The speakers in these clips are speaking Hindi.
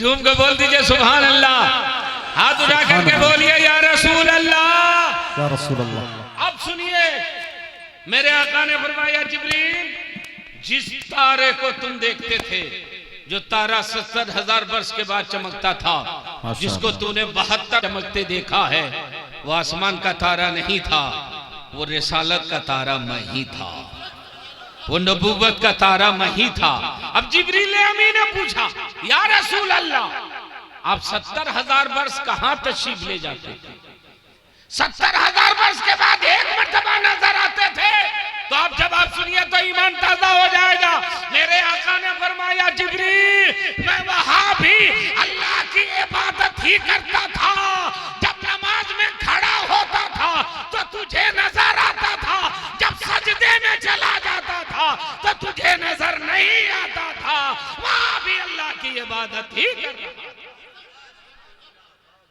झूम के बोल दीजिए सुभान अल्लाह। हाथ उठा करके बोलिए या रसूल अल्लाह, या रसूल अल्लाह। अब सुनिए, मेरे आका ने फरमाया जिब्रील, जिस तारे को तुम देखते थे, जो तारा 70,000 वर्ष के बाद चमकता था, जिसको तूने 72 चमकते देखा है, वो आसमान का तारा नहीं था, वो रिसालत का तारा मैं ही था, वो नबूवत का तारा मैं ही था। अब जिब्रील अमीन ने पूछा, या रसूल अल्लाह, आप 70,000 वर्ष कहां तशरीफ ले जाते थे? 70,000 वर्ष के बाद एक मर्तबा नजर आते थे। तो आप जवाब सुनिए तो ईमान ताजा हो जाएगा। मेरे आका ने फरमाया जिब्रील, मैं वहां भी अल्लाह की इबादत ही करता था। जब नमाज में खड़ा होता था तो तुझे नजर आता था, जब सजदे में चला जाता था तो तुझे नजर नहीं आता था। वहां भी अल्लाह की इबादत ही कर रहा था।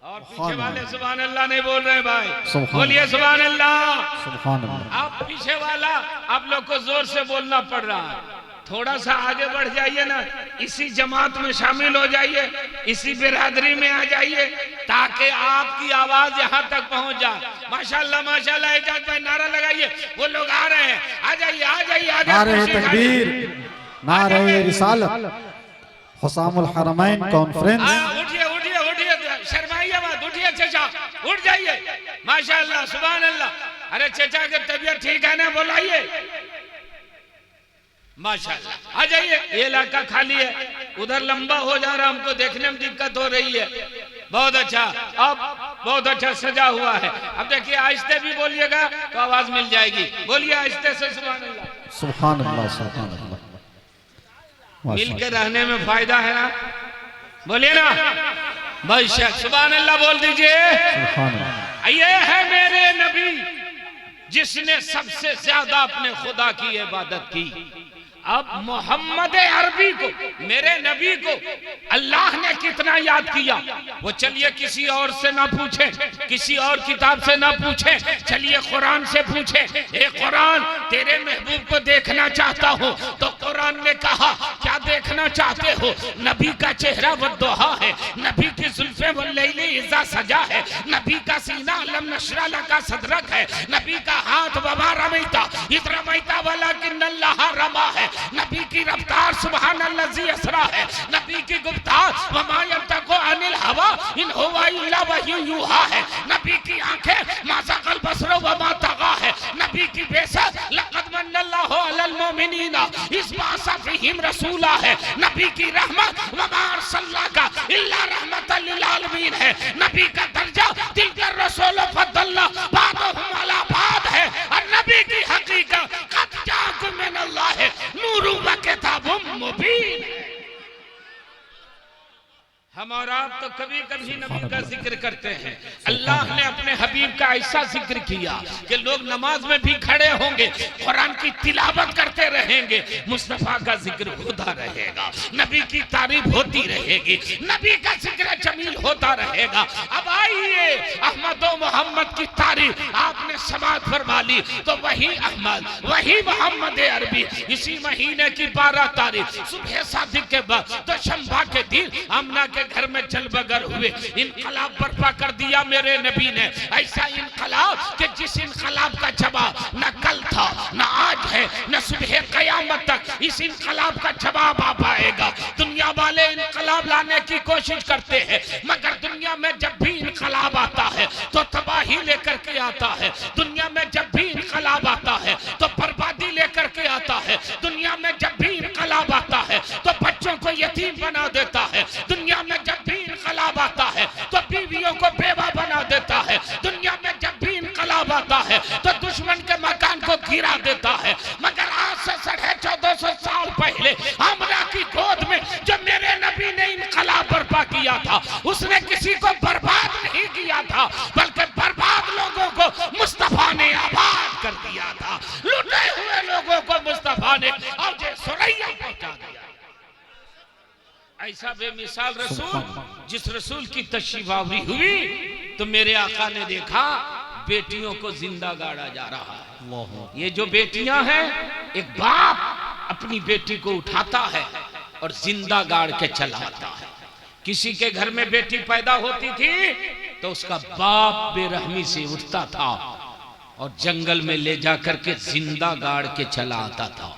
और पीछे वाले सुभान अल्लाह नहीं बोल रहे भाई, बोलिए सुभान अल्लाह, सुभान अल्लाह। आप पीछे वाला, आप लोग को जोर से बोलना पड़ रहा है। थोड़ा सा आगे बढ़ जाइए ना, इसी जमात में शामिल हो जाइए, इसी बिरादरी में आ जाइए, ताकि आपकी आवाज यहाँ तक पहुँच जाए। माशाल्लाह माशाल्लाह। एजाज भाई नारा लगाइए, वो लोग आ रहे हैं, आ जाइए आ जाइए आ नारे जाइए। तकबीर, नारे रिसालत, हुसामुल हरमैन कॉन्फ्रेंस। उठिए उठिए उठिए, शर्माइए मत, उठिए चचा, उठ जाइए। माशाल्लाह सुभान अल्लाह। अरे चचा की तबीयत ठीक है ना, बुलाइए। माशाल्लाह आ जाइए। ये इलाका खाली है, उधर लंबा हो जा रहा, हमको देखने में दिक्कत हो रही है। बहुत अच्छा, अब बहुत अच्छा सजा हुआ है। अब देखिए आहिस्ते भी बोलिएगा तो आवाज मिल जाएगी। बोलिए आहिस्ते से सुभान अल्लाह, सुभान अल्लाह, सुभान अल्लाह। मिल के रहने में फायदा है ना, बोलिए ना भाई। सुभान अल्लाह बोल दीजिए। ये है मेरे नबी, जिसने सबसे ज्यादा अपने खुदा की इबादत की। अब मोहम्मद अरबी को, मेरे नबी को अल्लाह ने कितना याद किया, वो चलिए किसी और से ना पूछे, किसी और किताब से ना पूछे, चलिए कुरान से पूछे। ए कुरान, तेरे महबूब को देखना चाहता हूँ। तो कुरान ने कहा, क्या देखना चाहते हो? नबी का चेहरा वद्दुहा है, नबी की जुल्फे वल्लैली इज़ा सजा है, नबी का सीना अलम नशरा लका सदरक है, नबी का हाथ वमा रमैता इज़ रमैता वलाकिन्नल्लाह रमा है, नबी की रफ्तार सुभान अल्लज़ी असरा है, नबी की गुफ्तार वमा यंतकु अनिल हवा इन हुवा इल्ला वही यूहा है, नबी की आंखें मा ज़ग़ल बसर वमा तग़ा है, नबी की बेसत लक़द मन्नल्लाहु अलल मुमिनीना इज़ बअसा फ़ीहिम रसूला है, नबी की रहमत वमा अरसलनाका इल्ला रहमतल लिल आलमीन है, नबी का दर्जा तिलका रसूल फद्दलना बादहुम अला बाद है, और नबी की हकीकत क़द जाअकुम मिनल्लाह है नूरुम व किताबुम मुबीन। हम और आप तो कभी कभी नबी का जिक्र करते हैं। अल्लाह ने अपने हबीब का ऐसा जिक्र किया कि लोग नमाज में भी खड़े होंगे, कुरान की तिलावत करते रहेंगे, मुस्तफा का जिक्र होता रहेगा, नबी की तारीफ होती रहेगी, नबी का जिक्र जमील होता रहेगा। अब आइए अहमद व मोहम्मद की तारीफ आपने समाअत फरमा ली, तो वही अहमद वही मोहम्मद अरबी इसी महीने की 12 तारीख सुबह सादिक के बाद तो शंभा के दिन आमना के घर में जलबगर हुए, इनकलाब बर्पा कर दिया मेरे नबी ने। ऐसा इनकलाब कि जिस इनकलाब का जवाब न कल था, न आज है, न सुबह कयामत तक इस इनकलाब का जवाब आ पाएगा। दुनिया वाले इनकलाब लाने की कोशिश करते हैं, मगर दुनिया में जब भी इनकलाब आता है तो तबाही लेकर के आता है, दुनिया में जब भी इनकलाब आता है तो बर्बादी लेकर के आता है, दुनिया में जब भी इनकलाब आता है तो बच्चों को यतीम बना देता है, दुनिया में जब भी इनकलाब आता है तो बीवियों को बेवा बना देता है, दुनिया में जब भी इनकलाब आता है तो दुश्मन के मकान को गिरा देता है। मगर आज से 1450 साल पहले हमरा की गोद में जो मेरे नबी ने इनकलाब बर्पा किया था, उसने किसी को बर्बाद नहीं किया था, बल्कि बर्बाद लोगों को मुस्तफा ने आबाद कर दिया था, लुटे हुए लोगों को मुस्तफा ने और सुरैया पहुंचा दिया। ऐसा बेमिसाल रसूल, जिस रसूल की तशरीफावरी हुई तो मेरे आका ने देखा बेटियों को जिंदा गाड़ा जा रहा है। ये जो बेटियां हैं, एक बाप अपनी बेटी को उठाता है और जिंदा गाड़ के चला आता है। किसी के घर में बेटी पैदा होती थी तो उसका बाप बेरहमी से उठता था और जंगल में ले जाकर के जिंदा गाड़ के चला आता था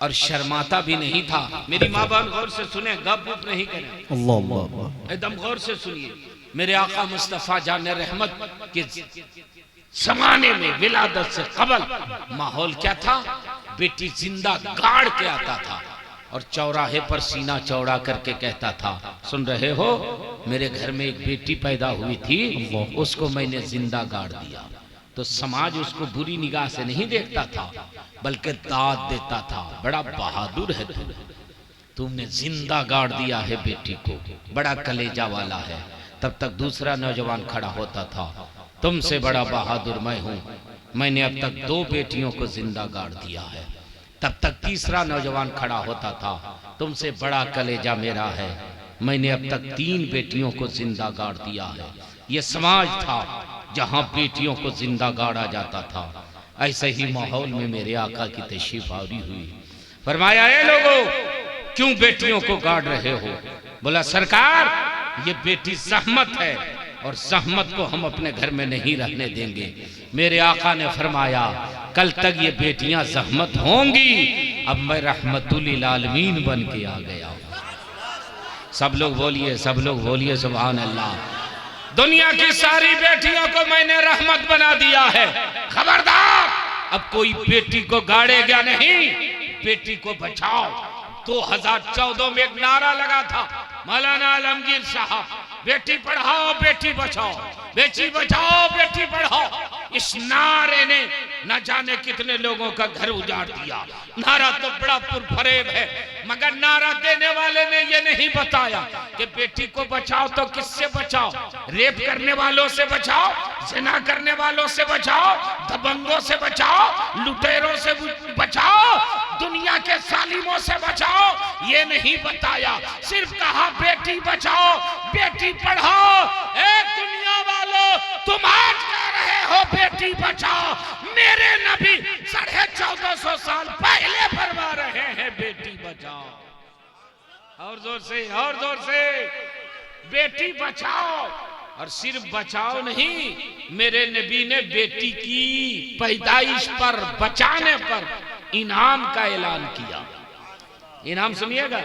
और शर्माता भी नहीं था। मेरी माँ बहन गौर से सुने, गप गुप नहीं करें, अल्लाह अल्लाह एकदम गौर से सुनिए। मेरे आका मुस्तफा जाने रहमत के जमाने में विलादत से कबल माहौल क्या था? बेटी जिंदा गाड़ के आता था और चौराहे पर सीना चौड़ा करके कहता था, सुन रहे हो, मेरे घर में एक बेटी पैदा हुई थी, उसको मैंने जिंदा गाड़ दिया। तो समाज उसको बुरी निगाह से नहीं देखता था, बल्कि दाद देता था, बड़ा बहादुर है तू, तुमने जिंदा गाड़ दिया है बेटी को, बड़ा कलेजा वाला है। तब तक दूसरा नौजवान खड़ा होता था, तुमसे बड़ा बहादुर मैं हूं, मैंने अब तक 2 बेटियों को जिंदा गाड़ दिया है। तब तक तीसरा नौजवान खड़ा होता था, तुमसे बड़ा कलेजा मेरा है, मैंने अब तक 3 बेटियों को जिंदा गाड़ दिया है। ये समाज था जहां बेटियों को जिंदा गाड़ा जाता था। ऐसे ही माहौल में मेरे आका की तशरीफ आवरी हुई। फरमाया, ए लोगों, क्यों बेटियों को गाड़ रहे हो? बोला, सरकार, ये बेटी जहमत है और जहमत को हम अपने घर में नहीं रहने देंगे। मेरे आका ने फरमाया, कल तक ये बेटियां जहमत होंगी, अब मैं रहमतुल लिल आलमीन बन के आ गया। सब लोग बोलिए, सब लोग बोलिए सुभान अल्लाह। दुनिया की सारी बेटियों को मैंने रहमत बना दिया है। खबरदार, अब कोई बेटी को गाड़ेगा नहीं, बेटी को बचाओ। 2014 में एक नारा लगा था मौलाना आलमगीर साहब, बेटी पढ़ाओ बेटी बचाओ, बेटी बचाओ बेटी पढ़ाओ। इस नारे ने न जाने कितने लोगों का घर उजाड़ दिया। नारा तो बड़ा पुरफरेब है, मगर नारा देने वाले ने ये नहीं बताया कि बेटी को बचाओ तो किससे बचाओ? रेप करने वालों से बचाओ, जिना करने वालों से बचाओ, दबंगों से बचाओ, लुटेरों से बचाओ, दुनिया के सालिमों से बचाओ। ये नहीं बताया, सिर्फ कहा बेटी बचाओ बेटी पढ़ाओ। एक दुनिया वालों, तुम आज कह रहे हो बेटी बचाओ, मेरे नबी 1450 साल पहले फरमा रहे हैं बेटी बचाओ। और जोर से, और जोर से, बेटी बचाओ। और सिर्फ बचाओ नहीं, मेरे नबी ने बेटी की पैदाइश पर, बचाने पर इनाम का ऐलान किया। इनाम सुनिएगा,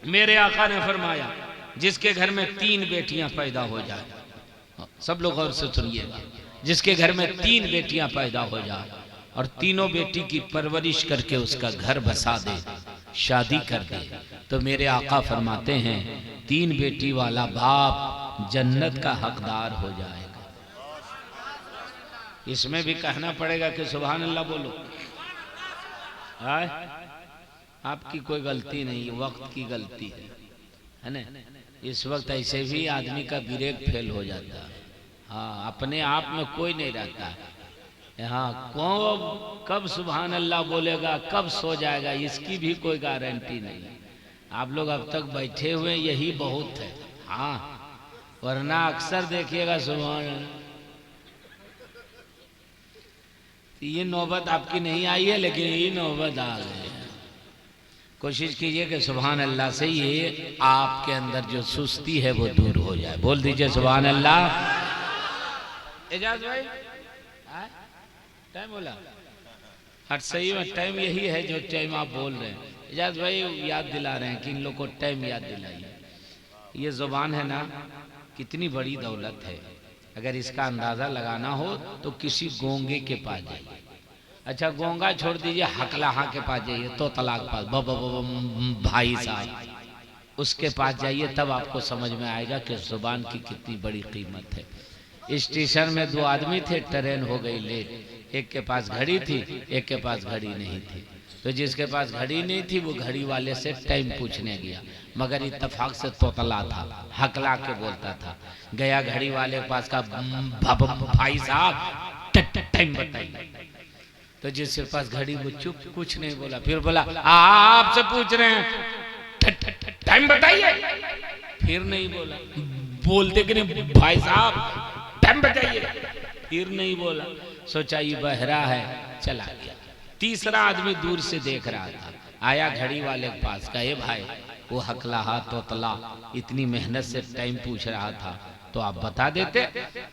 मेरे आका ने फरमाया, जिसके घर में 3 बेटियां पैदा हो जाए, सब लोग गौर से सुनिएगा, जिसके घर में 3 बेटियां पैदा हो जाए और तीनों बेटी की परवरिश करके उसका घर बसा दे, शादी कर दे, तो मेरे आका फरमाते हैं 3 बेटी वाला बाप जन्नत का हकदार हो जाएगा। इसमें भी कहना पड़ेगा कि सुभान अल्लाह बोलो। आपकी कोई गलती नहीं, वक्त की गलती है ना। इस वक्त ऐसे भी आदमी का ब्रेक फेल हो जाता है। हाँ, अपने आप में कोई नहीं रहता यहाँ, कब सुभान अल्लाह बोलेगा, कब सो जाएगा, इसकी भी कोई गारंटी नहीं। आप लोग अब तक बैठे हुए, यही बहुत है। हाँ, वरना अक्सर देखिएगा सुभान अल्लाह। ये नौबत आपकी नहीं आई है, लेकिन ये नौबत आ गई है। कोशिश कीजिए कि सुभान अल्लाह से ये आपके अंदर जो सुस्ती है वो दूर हो जाए। बोल दीजिए सुभान अल्लाह। एजाज भाई, टाइम बोला हर सही में टाइम यही है जो टाइम आप बोल रहे हैं। एजाज भाई याद दिला रहे हैं कि इन लोग को टाइम याद दिलाइए। ये जुबान है ना, कितनी बड़ी दौलत है। अगर इसका अंदाजा लगाना हो तो किसी गोंगे के पास जाइए। अच्छा, गोंगा छोड़ दीजिए, हकलाहा के पास जाइए, तो तलाक पास भाई साहब, उसके पास जाइए, तब आपको समझ में आएगा कि जुबान की कितनी बड़ी कीमत है। स्टेशन में 2 आदमी थे, ट्रेन हो गई लेट। एक के पास घड़ी थी, एक के पास घड़ी नहीं थी। तो जिसके पास घड़ी नहीं थी वो घड़ी वाले से टाइम पूछने गया, मगर इत्तेफाक से तोतला था, हकला के बोलता था। गया घड़ी वाले के पास, का भाई साहब टाइम बताइए। तो जिसके पास घड़ी वो चुप, कुछ नहीं बोला। फिर बोला, आपसे पूछ रहे हैं टाइम बताइए। फिर नहीं बोला। बोलते कि नहीं भाई साहब टाइम बताइए, फिर नहीं बोला। सोचा ये बहरा है, चला गया। तीसरा आदमी दूर से देख रहा था, आया घड़ी वाले के पास, कहे भाई वो हकलाहा तोतला इतनी मेहनत से टाइम पूछ रहा था, तो आप बता देते।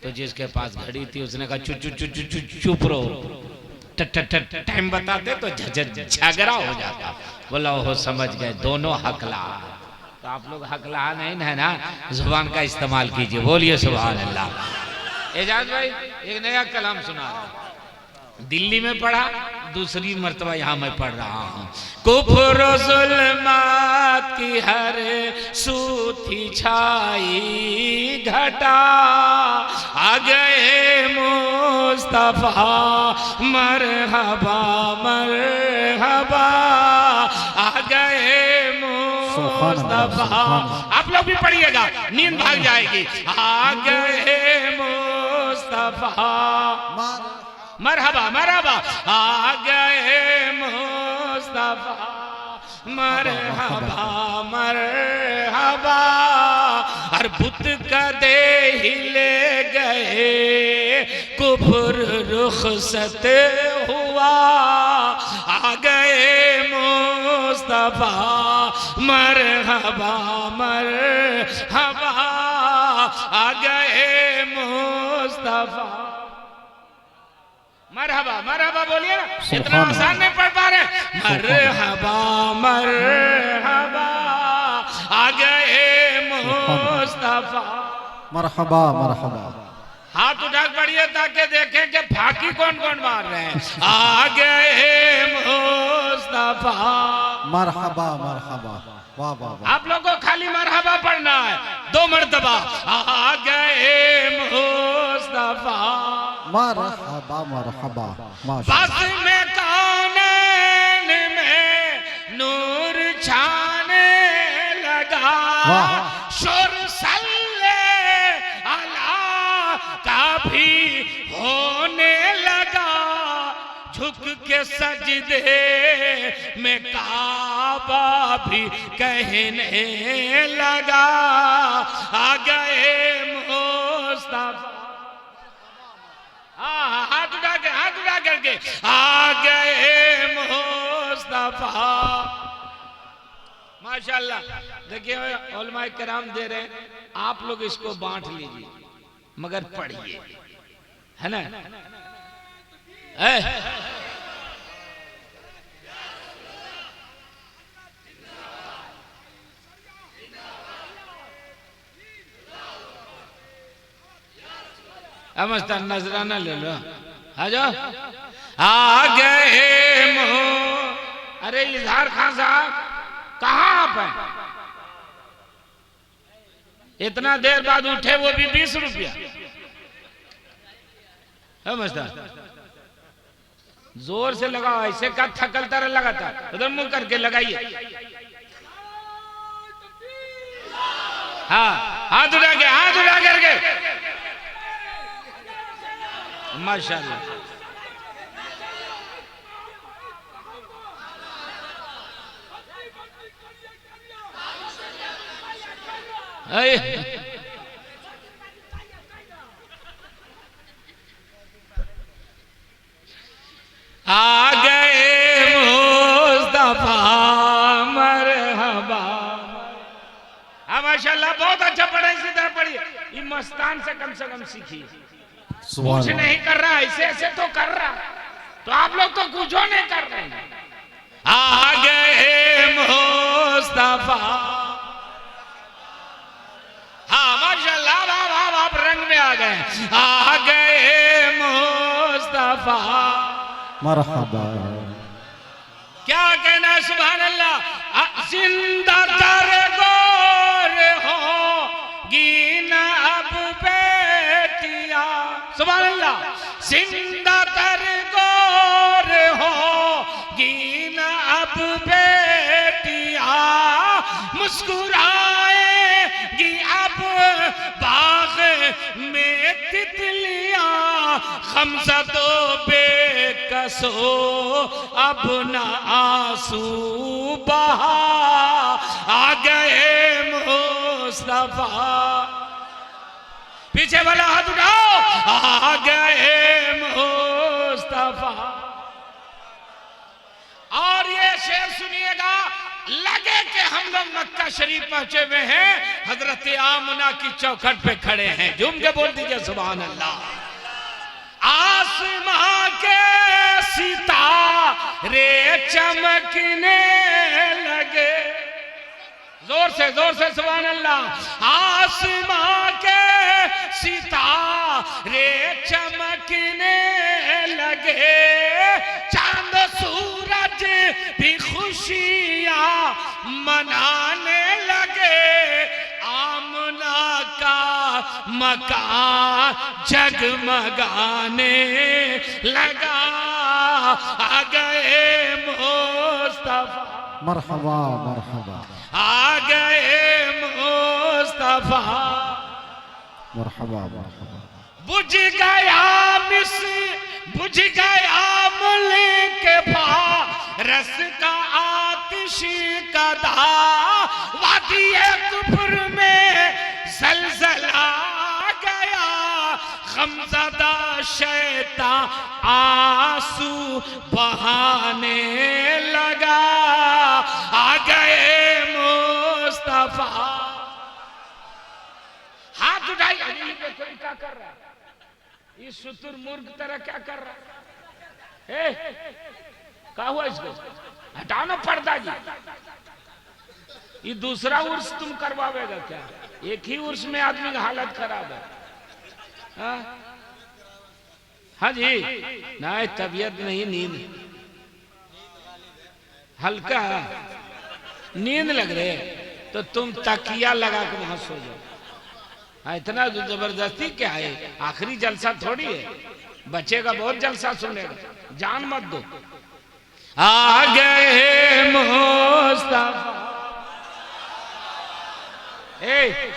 तो जिसके पास घड़ी थी उसने कहा चुप चुप चुप चुप चुप रहो, टाइम बताते तो झगड़ा हो जाता। बोला हो समझ गए, दोनों हकला। तो आप लोग हकला नहीं है ना, जुबान का इस्तेमाल कीजिए, बोलिए सुभान अल्लाह। एजाज भाई एक नया कलाम सुना रहा हूं, दिल्ली में पढ़ा, दूसरी मर्तबा यहाँ मैं पढ़ रहा हूँ। कुफ्र ज़ुल्मात की हर सूथी छाई घटा, आ गए मुस्तफा मरहबा मरहबा, आ गए मुस्तफा। आप लोग भी पढ़िएगा, नींद भाग जाएगी। आ गए मुस्तफा मरहबा मरहबा, आ गए मुस्तफा मरहबा मरहबा। हर बुत कदे हिले गए, कुफ्र रुखसत हुआ, आ गए मुस्तफा मरहबा मरहबा, आ गए मुस्तफा मरहबा मरहबा। बोलिए ना, इतना आसान नहीं पढ़ पा रहे। मरहबा मरहबा, आ गए मुस्तफा मरहबा मरहबा। हाथ उठा पढ़िए ताकि देखें कि फाकी कौन कौन मार रहे हैं। आ गए मुस्तफा मरहबा मरहबा। वाह वाह वाह। आप लोगों को खाली मरहबा पढ़ना है 2 मर्तबा। आ गए मुस्तफा मरहबा मरहबा। बस में कानन में नूर छाने लगा, शुर सल्ले अला का भी होने लगा, झुक के सजदे में काबा भी कहने लगा, आ गए मुस्तफा। हाथ उठा करके आ गए मुस्तफा। माशाल्लाह। देखिए उलमाए किराम दे रहे हैं, आप लोग इसको बांट लीजिए मगर पढ़िए, है ना। मस्तान नजराना ले लो, आ जाओ। आ गए अरे इजहार खान साहब कहाँ आप हैं? इतना देर बाद उठे, वो भी 20 रुपया। है मस्तान, जोर से लगाओ, ऐसे का थकल तरह लगाता, उधर मुंह करके लगाइए। हाँ हाथ उठा करके माशाल्लाह। आ गए मुस्तफा मरहबा। माशाल्लाह बहुत अच्छा पढ़ा, इसी तरह पढ़िए। ये मस्तान से कम सीखिए। कुछ नहीं कर रहा, ऐसे ऐसे तो कर रहा, तो आप लोग तो कुछ नहीं कर रहे हैं। आ गए मुस्तफा। हाँ माशाल्लाह, आप रंग में आ गए। आ गए मुस्तफा मरहबा। क्या कहना है, सुभान अल्लाह। जिंदा कर गोर होगी न अब बेटियां, सुभान अल्लाह। जिंदा कर गोर होगी न अब बेटियां, मुस्कुराएगी अब बाग में तितलियां, खमसतो बेकसो अब न आंसू बहा, आ गए मुस्तफा। पीछे वाला हाथ उठाओ। आ गए मुस्तफा। और ये शेर सुनिएगा, लगे कि हम लोग मक्का शरीफ पहुंचे हुए हैं, हजरत आमना की चौखट पे खड़े हैं। झूम के बोल दीजिए सुभान अल्लाह। आसमां के सितारे चमकने लगे, जोर से सुभान अल्लाह। आसमां के सितारे चमकने लगे, चांद सूरज भी खुशियां मनाने लगे, आमना का मकान जगमगाने लगा, आ गए मुस्तफा, मरहबा मरहबा, आ गए मुस्तफा, मरहबा मरहबा। बुझ गया मुल्क फारस का आतिश का दा, वादिये कुफर में ज़लज़ला गया, गमज़दा शैतान आंसू बहाने लगा, आ गए मुस्तफा। हाथ उठाइए, क्या कर रहा है इस शुतुरमुर्ग तरह, क्या कर रहा है? क्या हुआ इसको? हटाना पर्दा जी। ये दूसरा उर्स तुम करवावेगा क्या? एक ही उर्स में आदमी की हालत खराब है। हाँ जी, नहीं तबीयत नहीं, नींद हल्का नींद लग रहे तो तुम तकिया लगा के वहां सो जाओ। इतना जबरदस्ती क्या है? आखिरी जलसा थोड़ी है, बचेगा बहुत जलसा सुनेगा, जान मत दो। आ गए मुस्तफा,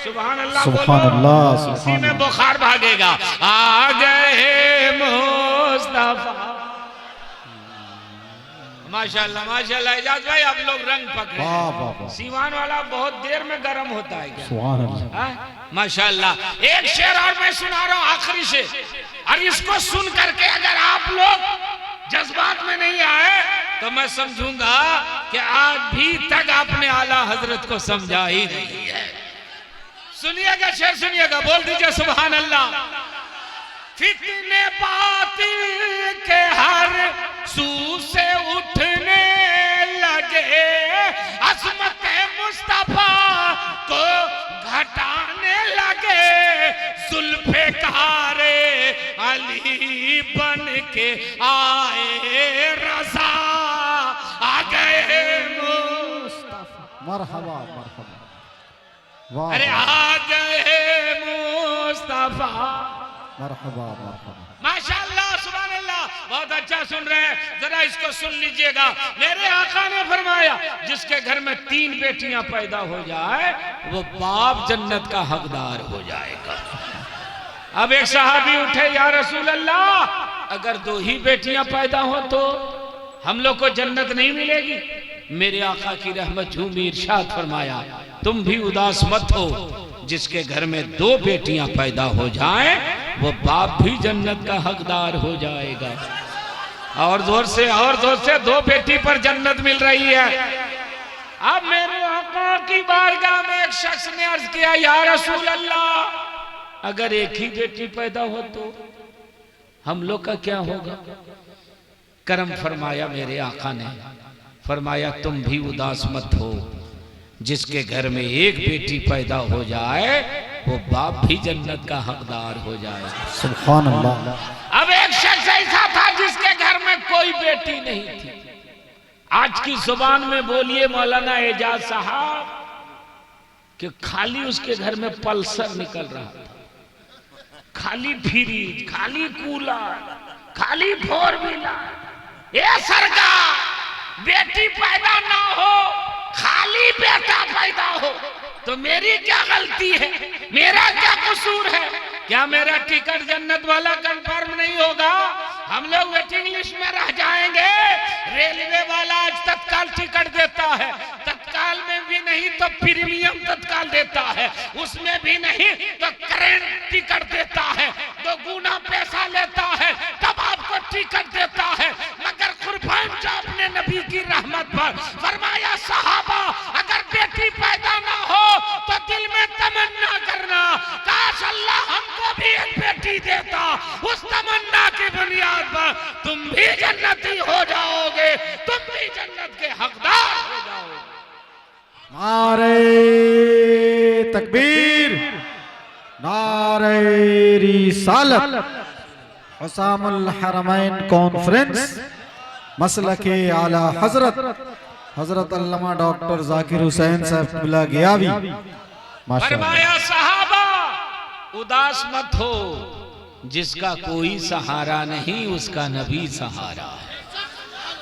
सुभान अल्लाह बोलो, इसी में बुखार भागेगा। आ गए मुस्तफा, माशाल्लाह माशाल्लाह। एजाज भाई आप लोग रंग पकड़े, सीवान वाला बहुत देर में गर्म होता है क्या? सुभान अल्लाह, माशाल्लाह। एक शेर और मैं सुना रहा हूं आखिरी से, और इसको सुन करके अगर आप लोग जज्बात में नहीं आए तो मैं समझूंगा कि आज भी तक आपने आला हजरत को समझा ही नहीं है। सुनिएगा शेर, सुनिएगा, बोल दीजिए सुभान अल्लाह। फितने बातिल के हर सू से उठने लगे, अज़मत मुस्तफा को घटाने लगे, जुल्फे कारे अली बन के आए रज़ा, आ गए मुस्तफा, मरहबा मरहबा। अरे आ गए मुस्तफा, मरहबा मरहबा। माशाअल्लाह सुभान अल्लाह, बहुत अच्छा सुन रहे हैं, जरा इसको सुन लीजिएगा। मेरे आका ने फरमाया जिसके घर में 3 बेटियां पैदा हो जाए वो बाप जन्नत का हकदार हो जाएगा। अब एक सहाबी उठे, या रसूल अल्लाह अगर 2 ही बेटियां पैदा हो तो हम लोग को जन्नत नहीं मिलेगी? मेरे आका की रहमत झूमी इरशाद फरमाया, तुम भी उदास मत हो, जिसके घर में 2 बेटियां पैदा हो जाएं वो बाप भी जन्नत का हकदार हो जाएगा। और जोर से 2 बेटी पर जन्नत मिल रही है। अब मेरे आका की बारगाह में एक शख्स ने अर्ज किया, या रसूल अल्लाह अगर एक ही बेटी पैदा हो तो हम लोग का क्या होगा? करम फरमाया मेरे आका ने, फरमाया तुम भी उदास मत हो, जिसके घर में एक बेटी पैदा हो जाए वो बाप भी जन्नत का हकदार हो जाए। सुभान अल्लाह। अब एक शख्स ऐसा था जिसके घर में कोई बेटी नहीं थी। आज की जुबान में बोलिए मौलाना एजाज साहब कि खाली उसके घर में पल्सर निकल रहा था, खाली फ्रिज, खाली कूलर, खाली 4 व्हीलर। ये सरकार, बेटी पैदा ना हो, खाली बेटा पैदा हो तो मेरी क्या गलती है? मेरा क्या कसूर है? क्या मेरा टिकट जन्नत वाला कंफर्म नहीं होगा? हम लोग वेटिंग लिस्ट में रह जाएंगे। रेलवे वाला आज तत्काल टिकट देता है, तत्काल में भी नहीं तो प्रीमियम तत्काल देता है, उसमें भी नहीं तो करेंट टिकट देता है, 2 गुना पैसा लेता है तब आपको टिकट देता है। मगर कुर्बान जो अपने नबी की रहमत पर फरमाया, सहाबा भी जन्नती हो जाओगे, तुम भी जन्नत के हकदार हो जाओगे। नारे तकबीर, नारे रिसालत। हुसामुल हरमैन कॉन्फ्रेंस मसलके आला हजरत अल्लामा डॉक्टर जाकिर हुसैन साहब बिला गियावी। फरमाया सहाबा उदास मत हो, जिसका कोई सहारा नहीं उसका नबी सहारा है,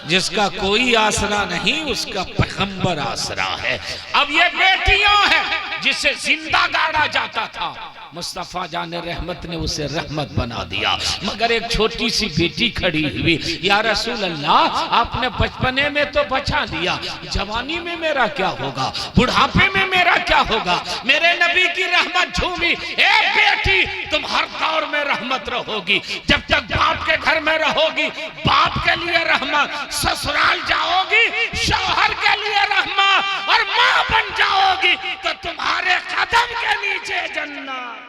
जिसका कोई आसरा नहीं उसका पैगंबर आसरा है। अब ये बेटियां हैं जिसे जिंदा गाड़ा जाता था, मुस्तफा जाने रहमत ने उसे रहमत बना दिया। मगर एक छोटी सी बेटी खड़ी हुई, या रसूल अल्लाह आपने बचपने में तो बचा लिया, जवानी में मेरा क्या होगा, बुढ़ापे में मेरा क्या होगा। मेरे नबी की रहमत झूमी, ए बेटी तुम हर दौर में रहमत रहोगी। जब तक बाप के घर में रहोगी बाप के लिए रहमत, ससुराल जाओगी शौहर के लिए रहमत, और मां बन जाओगी तो तुम्हारे कदम के नीचे जन्नत।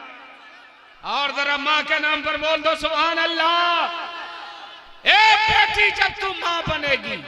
और जरा मां के नाम पर बोल दो सुभान अल्लाह। ए बेटी जब तुम मां बनेगी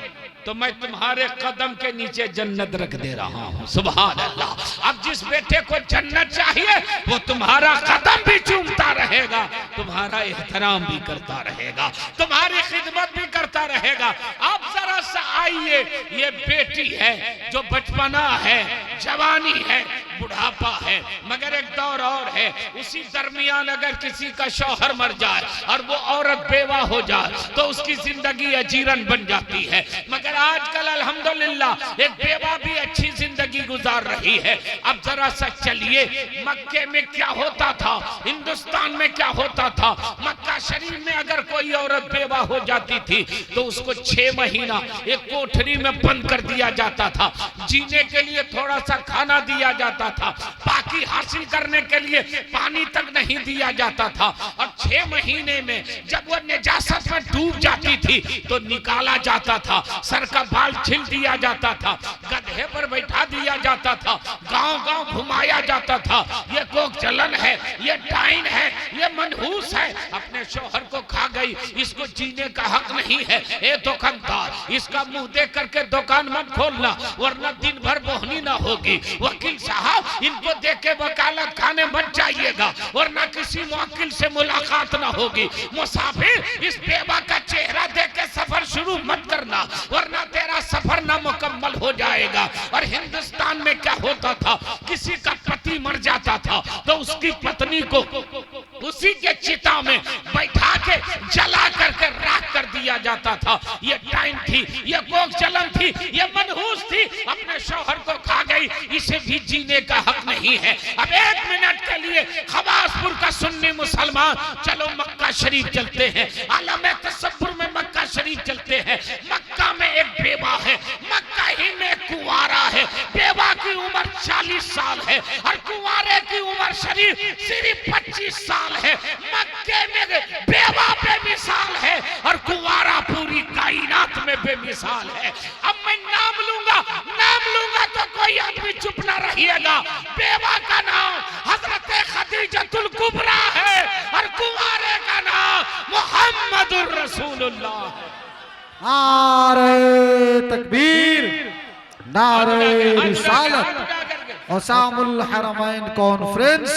तो मैं तुम्हारे कदम के नीचे जन्नत रख दे रहा हूं, सुभान अल्लाह। अब जिस बेटे को जन्नत चाहिए वो तुम्हारा कदम भी चूमता रहेगा, तुम्हारा एहतराम भी करता रहेगा, तुम्हारी खिदमत भी करता रहेगा। अब जरा सा आइए, ये बेटी है जो बचपना है, जवानी है, बुढ़ापा है, मगर एक दौर और है। उसी दरमियान अगर किसी का शौहर मर जाए और वो औरत बेवा हो जाए तो उसकी जिंदगी अजीरन बन जाती है। मगर आजकल अल्हम्दुलिल्लाह एक बेवा भी अच्छी जिंदगी गुजार रही है। अब जरा सा चलिए, मक्के में क्या होता था, हिंदुस्तान में क्या होता था। मक्का शरीफ में अगर कोई औरत बेवा हो जाती थी तो उसको 6 महीना एक कोठरी में बंद कर दिया जाता था, जीने के लिए थोड़ा सा खाना दिया जाता था, पाकी हासिल करने के लिए पानी तक नहीं दिया जाता था। और 6 महीने में जब वो निजासत में डूब जाती थी तो निकाला जाता था, सर का बाल छील दिया जाता था, गधे पर बैठा दिया जाता था, गांव-गांव घुमाया जाता था। ये कोक जलन है, ये डाइन है, ये मनहूस है, अपने शौहर को खा गई, इसको जीने का हक नहीं है। ए दुकानदार, इसका मुंह देख करके दुकान मत खोलना वरना दिन भर बोहनी ना होगी। वकील साहब, इनको देख के वकालत खाने मत जाइएगा वरना किसी मुवक्किल से मुलाकात ना होगी। मुसाफिर, इस बेवा का चेहरा देख के सफर शुरू मत करना वरना तेरा सफर ना मुकम्मल हो जाएगा। और हिंदुस्तान में क्या होता था, किसी का पति मर जाता था तो उसकी पत्नी को उसी के चिता में बैठा के जला करके राख कर दिया जाता था। ये टाइम थी, ये कोक चलन थी, ये मनहूस थी, अपने शौहर को खा गई, इसे भी जीने का हक नहीं है। अब 1 मिनट के लिए खवासपुर का सुन्नी मुसलमान, चलो मक्का शरीफ चलते हैं, आलम तसव्वुर में मक्का शरीफ चलते हैं। मक्का में एक बेवा है, मक्का ही में कुंवारा है। बेवा की उम्र 40 साल है और कुंवारे की उम्र सिर्फ 25 साल है। मक्के में बेवा बेमिसाल है और कुंवारा पूरी कायनात में बेमिसाल है। अब मैं नाम लूंगा तो कोई आदमी चुप ना रहिएगा। बेवा का नाम हजरत खदीजतुल कुबरा है और कुंवारे का नाम मुहम्मदुर रसूलुल्लाह है। नारे तकबीर, नारे रिसालत। हुसामुल हरमैन कॉन्फ्रेंस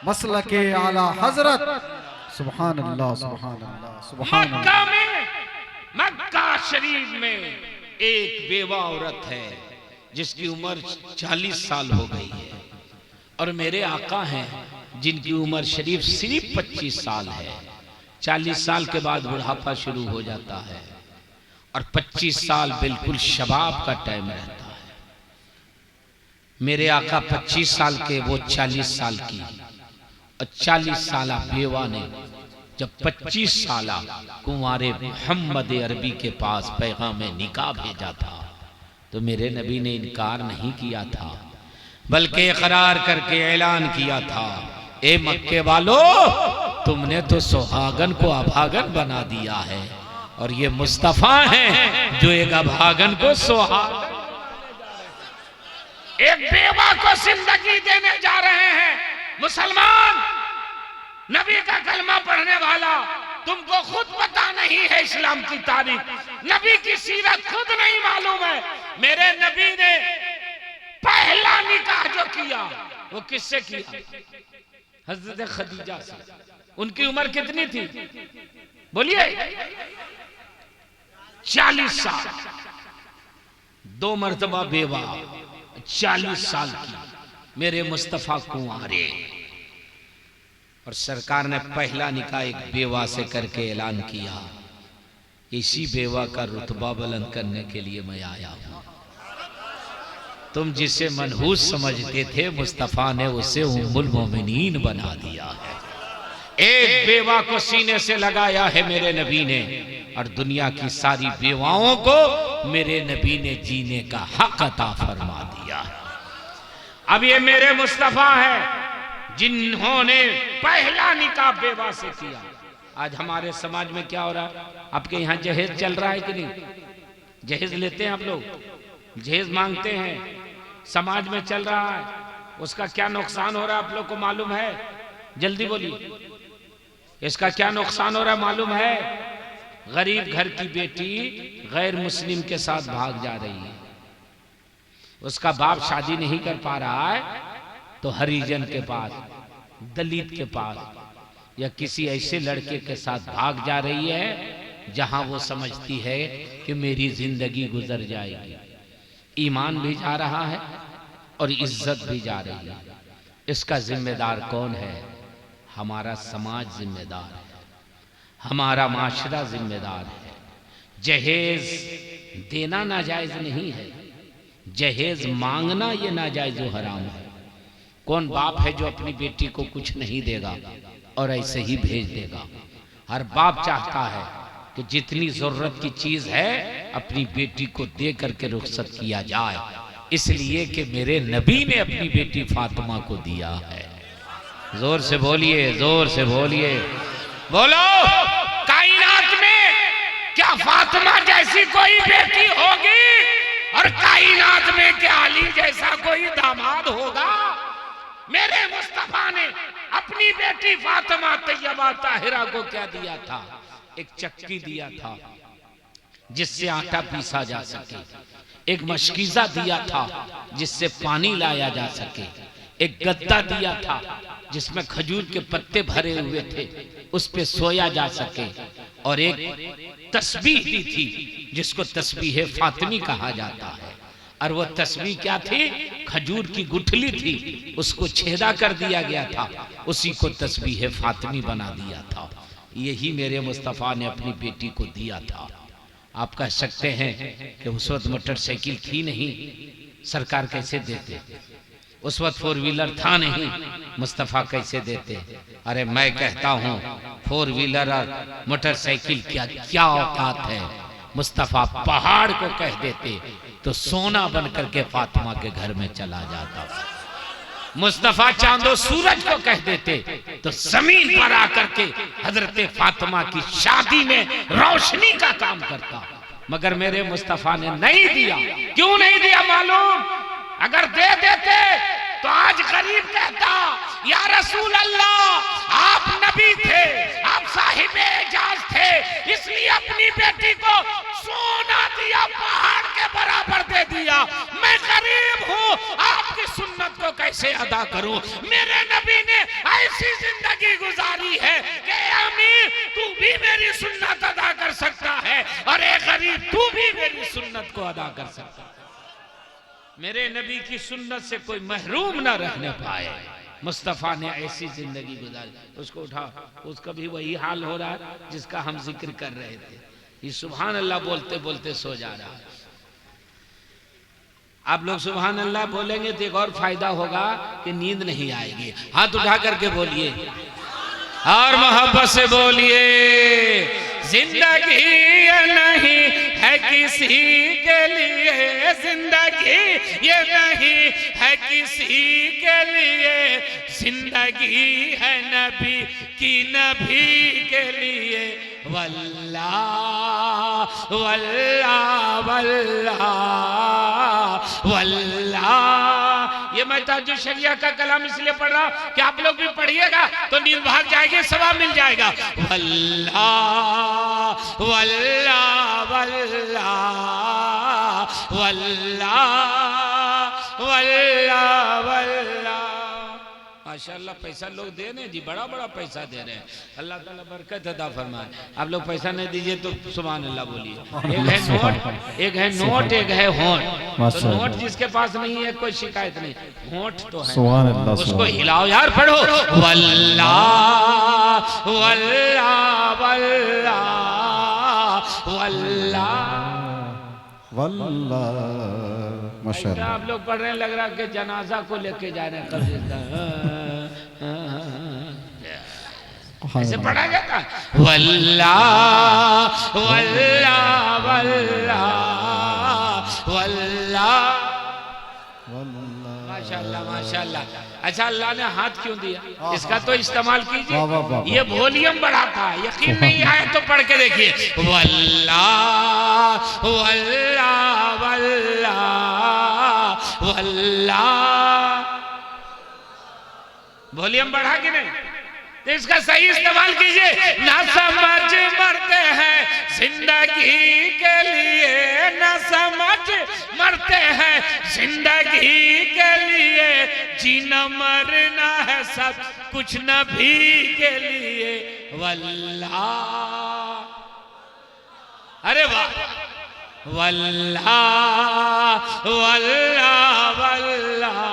मसलके आला हजरत। सुभान अल्लाह, सुभान अल्लाह, सुभान अल्लाह। मक्का शरीफ में एक बेवा औरत है जिसकी उम्र 40 साल हो गई है और मेरे आका हैं जिनकी उम्र शरीफ सिर्फ 25 साल है। 40 साल के बाद बुढ़ापा शुरू हो जाता है और 25 साल बिल्कुल शबाब का टाइम रहता है। मेरे आका 25 साल के, वो 40 साल की, और 40 साल बेवा ने जब 25 साल कुंवारे मोहम्मद अरबी के पास पैगाम निकाह भेजा था तो मेरे नबी ने इनकार नहीं किया था बल्कि इकरार करके ऐलान किया था, ए मक्के वालों, तुमने तो सुहागन को अभागन बना दिया है और ये मुस्तफा हैं जो एक अभागन को सुहागन, एक बेवा को जिंदगी देने जा रहे हैं। मुसलमान, नबी का कलमा पढ़ने वाला, तुमको खुद पता नहीं है इस्लाम की तारीख, नबी की सीरत खुद नहीं मालूम है। मेरे नबी ने पहला निकाह जो किया वो किससे किया? हजरत खदीजा से। उनकी उम्र कितनी थी बोलिए? 40 साल। 2 मर्तबा बेवा, 40 साल की मेरे मुस्तफा कुंवारे। और सरकार ने पहला निकाह एक बेवा से करके ऐलान किया, इसी बेवा का रुतबा बुलंद करने के लिए मैं आया हूं। तुम जिसे मनहूस समझते थे, मुस्तफा ने उसे उम्मुल मोमिनीन बना दिया है। एक बेवा को सीने से लगाया है मेरे नबी ने, और दुनिया की सारी बेवाओं को मेरे नबी ने जीने का हक अता फरमा दिया है। अब ये मेरे मुस्तफा है जिन्होंने पहला निकाह बेवा से किया। आज हमारे समाज में क्या हो रहा है? आपके यहाँ जहेज चल रहा है कि नहीं? जहेज लेते हैं आप लोग, जहेज मांगते हैं, समाज में चल रहा है। उसका क्या नुकसान हो रहा है आप लोग को मालूम है? जल्दी बोलिए, इसका क्या नुकसान हो रहा है मालूम है? गरीब घर की बेटी गैर मुस्लिम के साथ भाग जा रही है, उसका बाप शादी नहीं कर पा रहा है, तो हरिजन के पास, दलित के पास, या किसी ऐसे लड़के के साथ भाग जा रही है जहां वो समझती है कि मेरी जिंदगी गुजर जाएगी। ईमान भी जा रहा है और इज्जत भी जा रही है। इसका जिम्मेदार कौन है? हमारा समाज जिम्मेदार है, हमारा माशरा जिम्मेदार है। जहेज देना नाजायज नहीं है, जहेज मांगना ये नाजायज व हराम है। कौन बाप है जो अपनी बेटी को कुछ नहीं देगा और ऐसे ही भेज देगा? हर बाप चाहता है कि जितनी जरूरत की चीज है अपनी बेटी को दे करके रुखसत किया जाए, इसलिए कि मेरे नबी ने अपनी बेटी फातिमा को दिया है। जोर से बोलिए, जोर से बोलिए, बोलो। कायनात में क्या फातिमा जैसी कोई बेटी होगी? और कायनात में क्या अली जैसा कोई दामाद होगा? मेरे मुस्तफा ने अपनी बेटी फातिमा तैयबा ताहिरा को क्या दिया था? एक चक्की दिया था जिससे आटा पीसा जा सके, एक मशकीजा दिया था जिससे पानी लाया जा सके, एक गद्दा दिया था जिसमें खजूर के पत्ते भरे हुए थे, उस पे सोया जा सके, और एक तस्बीह दी थी जिसको तस्बीह फातिमी कहा जाता है। और वो तस्बीह क्या थी? खजूर की गुठली थी, उसको छेदा कर दिया गया था, उसी को तस्बीह फातिमी बना दिया था। यही मेरे मुस्तफा ने अपनी बेटी को दिया था। आप कह सकते हैं कि उस वक्त मोटरसाइकिल थी नहीं, सरकार कैसे देते? उस वक्त 4 व्हीलर था नहीं, मुस्तफा कैसे देते? अरे मैं कहता हूँ 4 व्हीलर और मोटरसाइकिल क्या क्या औकात है। मुस्तफा पहाड़ को कह देते तो सोना बन करके फातिमा के घर में चला जाता। मुस्तफा चांदो सूरज को कह देते तो जमीन पर आकर के हजरत फातिमा की शादी में रोशनी का काम करता। मगर मेरे मुस्तफा ने नहीं दिया। क्यों नहीं दिया मालूम? अगर दे देते तो आज गरीब कहता या रसूल अल्लाह आप नबी थे, आप साहिब एजाज थे, इसलिए अपनी बेटी को सोना दिया, पहाड़ के बराबर दे दिया। मैं गरीब हूँ, आपकी सुन्नत को कैसे अदा करूं? मेरे नबी ने ऐसी जिंदगी गुजारी है कि अमीर तू भी मेरी सुन्नत अदा कर सकता है और एक गरीब तू भी मेरी सुन्नत को अदा कर सकता है। मेरे नबी की सुन्नत से कोई महरूम ना रहने पाए। मुस्तफा ने ऐसी जिंदगी गुजारी। उसको उठा, उसका भी वही हाल हो रहा है जिसका हम जिक्र कर रहे थे। ये सुभान अल्लाह बोलते बोलते सो जा रहा है। आप लोग सुभान अल्लाह बोलेंगे तो एक और फायदा होगा कि नींद नहीं आएगी। हाथ उठा करके बोलिए और मोहब्बत से बोलिए। जिंदगी ये नहीं है किसी के लिए, जिंदगी ये नहीं है किसी के लिए, जिंदगी है नबी की, नबी के लिए। वल्लाह वल्लाह वल्लाह वल्लाह ये मैं ताजुद शरिया का कलाम इसलिए पढ़ रहा हूँ कि आप लोग भी पढ़िएगा तो नींद भाग जाएगी, सवाब मिल जाएगा। वल्लाह वल्लाह वल्लाह वल्लाह वल्लाह वल्लाह। माशाअल्लाह पैसा लोग दे रहे हैं जी, बड़ा बड़ा पैसा दे रहे हैं। अल्लाह ताला बरकत अता फरमाए। आप लोग पैसा नहीं दीजिए तो सुभान अल्लाह बोलिए। एक है नोट, एक है नोट, एक है होंठ। तो नोट जिसके पास नहीं है कोई शिकायत नहीं, होंठ तो है, सुभान अल्लाह, उसको हिलाओ यार, पढ़ो वल्लाह वल्लाह वल्लाह वल्लाह वल्लाह। माशाअल्लाह आप लोग पढ़ रहे हैं, लग रहा कि जनाजा को लेके जा रहे हैं कब्रिस्तान। ऐसे पढ़ा जाता वल्लाह वल्लाह वल्लाह वल्लाह। माशाअल्लाह माशाअल्लाह। अच्छा अल्लाह ने हाथ क्यों दिया, इसका तो इस्तेमाल कीजिए। ये वॉल्यूम बढ़ाता है, यकीन नहीं आए तो पढ़ के देखिए। वल्लाह वल्लाह वल्लाह वल्लाह। वॉल्यूम बढ़ा कि नहीं? तो इसका सही इस्तेमाल कीजिए। ना समझ मरते हैं जिंदगी के लिए, ना समझ मरते हैं जिंदगी के लिए, जीना मरना है सब कुछ नबी के लिए। वल्लाह, अरे वाह, वल्लाह वल्लाह वल्लाह